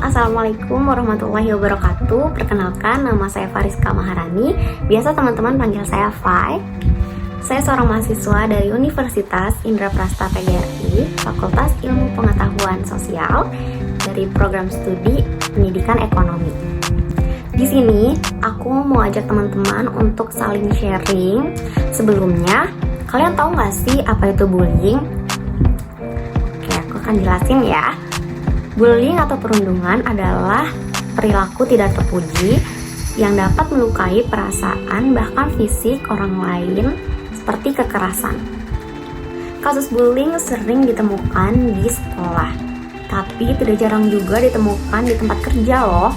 Assalamualaikum warahmatullahi wabarakatuh. Perkenalkan, nama saya Fariska Maharani. Biasa teman-teman panggil saya Fai. Saya seorang mahasiswa dari Universitas Indraprasta PGRI, Fakultas Ilmu Pengetahuan Sosial, dari program studi Pendidikan Ekonomi. Di sini, aku mau ajak teman-teman untuk saling sharing. Sebelumnya, kalian tahu nggak sih apa itu bullying? Oke, aku akan jelasin ya. Bullying atau perundungan adalah perilaku tidak terpuji yang dapat melukai perasaan bahkan fisik orang lain seperti kekerasan. Kasus bullying sering ditemukan di sekolah, tapi tidak jarang juga ditemukan di tempat kerja loh.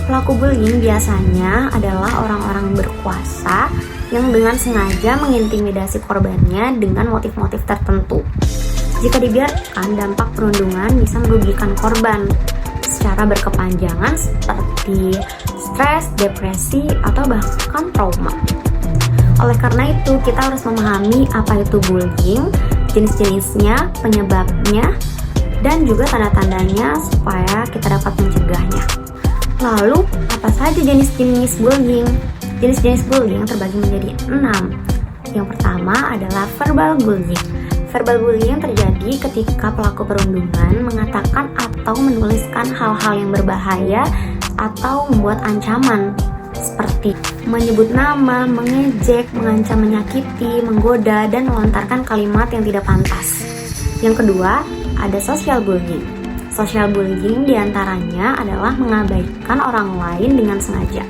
Pelaku bullying biasanya adalah orang-orang berkuasa yang dengan sengaja mengintimidasi korbannya dengan motif-motif tertentu. Jika dibiarkan, dampak perundungan bisa merugikan korban secara berkepanjangan seperti stres, depresi, atau bahkan trauma. Oleh karena itu, kita harus memahami apa itu bullying, jenis-jenisnya, penyebabnya, dan juga tanda-tandanya supaya kita dapat mencegahnya. Lalu, apa saja jenis-jenis bullying? Jenis-jenis bullying terbagi menjadi 6. Yang pertama adalah verbal bullying. Verbal bullying terjadi ketika pelaku perundungan mengatakan atau menuliskan hal-hal yang berbahaya atau membuat ancaman seperti menyebut nama, mengejek, mengancam menyakiti, menggoda, dan melontarkan kalimat yang tidak pantas. Yang kedua, ada social bullying. Social bullying diantaranya adalah mengabaikan orang lain dengan sengaja,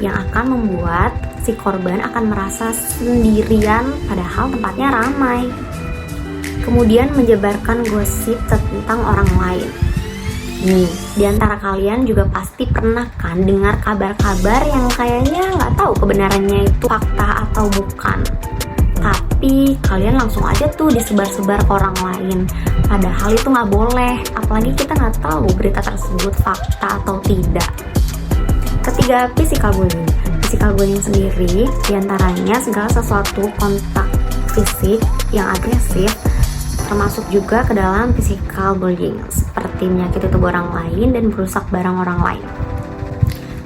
yang akan membuat si korban akan merasa sendirian padahal tempatnya ramai. Kemudian menyebarkan gosip tentang orang lain. Nih, di antara kalian juga pasti pernah kan dengar kabar-kabar yang kayaknya nggak tahu kebenarannya itu fakta atau bukan. Tapi kalian langsung aja tuh disebar-sebar ke orang lain. Padahal itu nggak boleh, apalagi kita nggak tahu berita tersebut fakta atau tidak. Ketiga, physical bullying. Physical bullying sendiri diantaranya segala sesuatu kontak fisik yang agresif, termasuk juga ke dalam physical bullying seperti menyakiti tubuh orang lain dan merusak barang orang lain.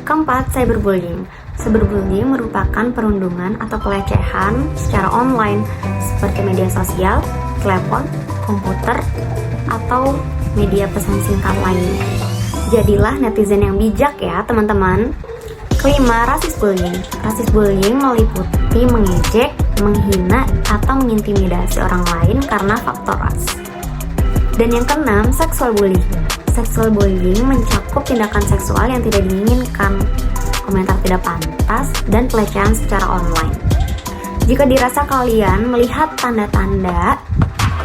Keempat, cyberbullying. Cyberbullying merupakan perundungan atau pelecehan secara online seperti media sosial, telepon, komputer, atau media pesan singkat lainnya. Jadilah netizen yang bijak ya teman-teman. Kelima, rasis bullying. Rasis bullying meliputi mengejek, menghina, atau mengintimidasi orang lain karena faktor ras. Dan yang keenam, sexual bullying. Sexual bullying mencakup tindakan seksual yang tidak diinginkan, komentar tidak pantas, dan pelecehan secara online. Jika dirasa kalian melihat tanda-tanda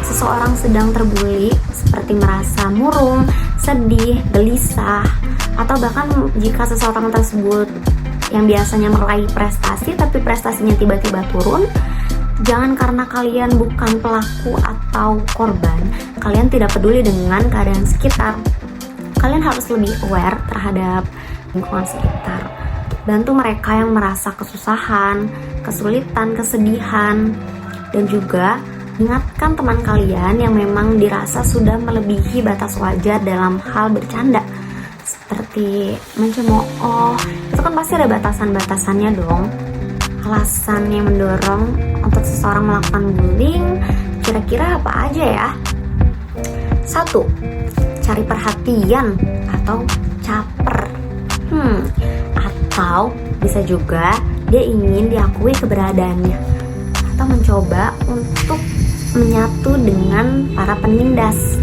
seseorang sedang terbully, seperti merasa murung, sedih, gelisah, atau bahkan jika seseorang tersebut yang biasanya meraih prestasi tapi prestasinya tiba-tiba turun, jangan karena kalian bukan pelaku atau korban, kalian tidak peduli dengan keadaan sekitar. Kalian harus lebih aware terhadap lingkungan sekitar. Bantu mereka yang merasa kesusahan, kesulitan, kesedihan, dan juga ingatkan teman kalian yang memang dirasa sudah melebihi batas wajar dalam hal bercanda, seperti mencemooh. Itu kan pasti ada batasan-batasannya dong. Alasan yang mendorong untuk seseorang melakukan bullying kira-kira apa aja ya? 1. Cari perhatian atau caper. Atau bisa juga dia ingin diakui keberadaannya, atau mencoba untuk menyatu dengan para penindas.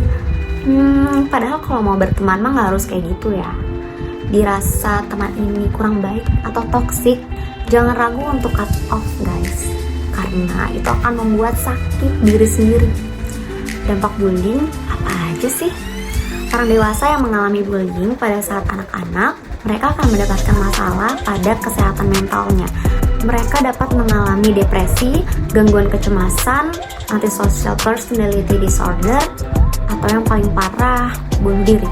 Padahal kalau mau berteman mah gak harus kayak gitu ya. Dirasa teman ini kurang baik atau toksik, jangan ragu untuk cut off guys, karena itu akan membuat sakit diri sendiri. Dampak bullying apa aja sih? Orang dewasa yang mengalami bullying pada saat anak-anak, mereka akan mendapatkan masalah pada kesehatan mentalnya. Mereka dapat mengalami depresi, gangguan kecemasan, antisocial personality disorder, atau yang paling parah, bunuh diri.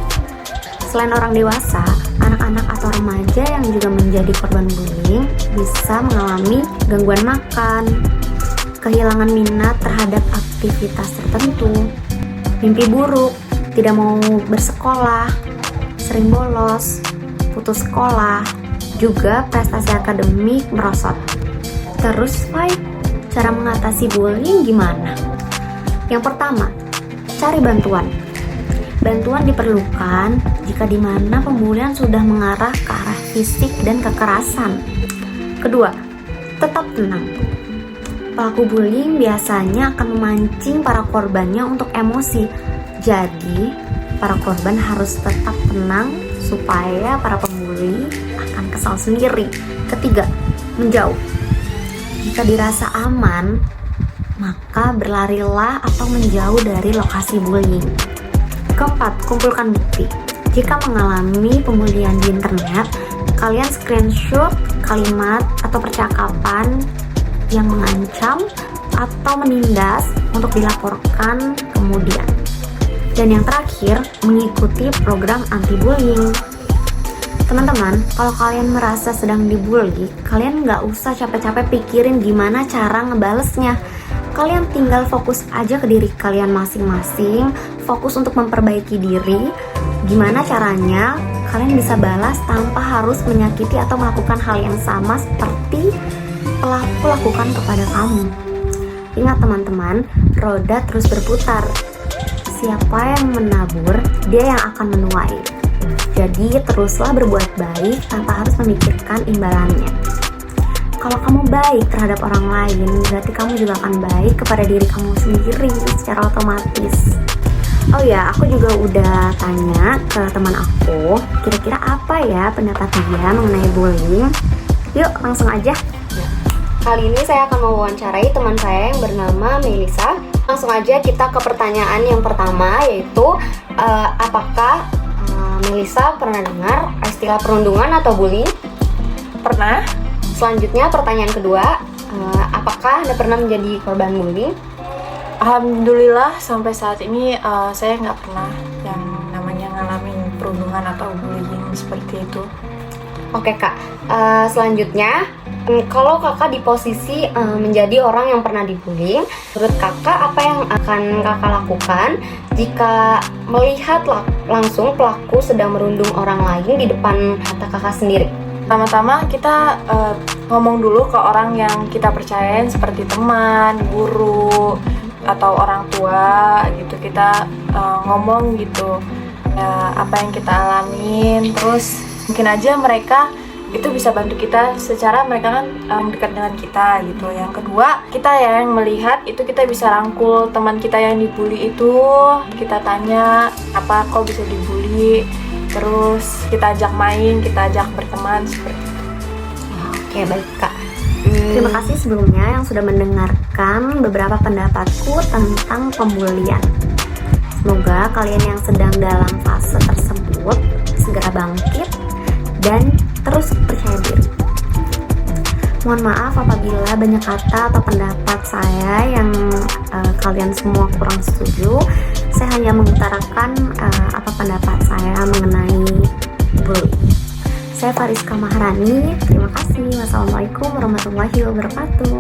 Selain orang dewasa, anak-anak atau remaja yang juga menjadi korban bullying bisa mengalami gangguan makan, kehilangan minat terhadap aktivitas tertentu, mimpi buruk, tidak mau bersekolah, sering bolos, putus sekolah, juga prestasi akademik merosot. Terus, cara mengatasi bullying gimana? Yang pertama, cari bantuan. Bantuan diperlukan jika di mana pembulian sudah mengarah ke arah fisik dan kekerasan. Kedua, tetap tenang. Pelaku bullying biasanya akan memancing para korbannya untuk emosi. Jadi, para korban harus tetap tenang supaya para pembuli akan kesal sendiri. Ketiga, menjauh. Jika dirasa aman, maka berlarilah atau menjauh dari lokasi bullying. Keempat, kumpulkan bukti. Jika mengalami pembulian di internet, kalian screenshot kalimat atau percakapan yang mengancam atau menindas untuk dilaporkan kemudian. Dan yang terakhir, mengikuti program anti-bullying. Teman-teman, kalau kalian merasa sedang dibully, kalian nggak usah capek-capek pikirin gimana cara ngebalesnya. Kalian tinggal fokus aja ke diri kalian masing-masing, fokus untuk memperbaiki diri. Gimana caranya kalian bisa balas tanpa harus menyakiti atau melakukan hal yang sama seperti pelaku lakukan kepada kamu. Ingat teman-teman, roda terus berputar. Siapa yang menabur, dia yang akan menuai. Jadi teruslah berbuat baik tanpa harus memikirkan imbalannya. Kalau kamu baik terhadap orang lain, berarti kamu juga akan baik kepada diri kamu sendiri secara otomatis. Oh ya, aku juga udah tanya ke teman aku, kira-kira apa ya pendapat dia mengenai bullying. Yuk, langsung aja. Kali ini saya akan mewawancarai teman saya yang bernama Melisa. Langsung aja kita ke pertanyaan yang pertama, yaitu apakah Melisa pernah dengar istilah perundungan atau bullying? Pernah. Selanjutnya pertanyaan kedua, apakah Anda pernah menjadi korban bullying? Alhamdulillah sampai saat ini saya nggak pernah yang namanya ngalamin perundungan atau bullying seperti itu. Oke kak, selanjutnya kalau kakak di posisi menjadi orang yang pernah dibullying, menurut kakak apa yang akan kakak lakukan jika melihat langsung pelaku sedang merundung orang lain di depan mata kakak sendiri? Pertama-tama kita ngomong dulu ke orang yang kita percayain seperti teman, guru, atau orang tua gitu. Kita ngomong gitu ya, apa yang kita alamin. Terus mungkin aja mereka itu bisa bantu kita secara mereka kan dekat dengan kita gitu. Yang kedua, kita yang melihat itu kita bisa rangkul teman kita yang dibully itu. Kita tanya, apa kok bisa dibully? Terus kita ajak main, kita ajak berteman seperti itu. Oke, baik kak. Terima kasih sebelumnya yang sudah mendengarkan beberapa pendapatku tentang pembulian. Semoga kalian yang sedang dalam fase tersebut segera bangkit dan terus percaya diri. Mohon maaf apabila banyak kata atau pendapat saya yang kalian semua kurang setuju. Saya hanya mengutarakan apa pendapat saya mengenai bullying. Saya Fariska Maharani. Terima kasih. Wassalamualaikum warahmatullahi wabarakatuh.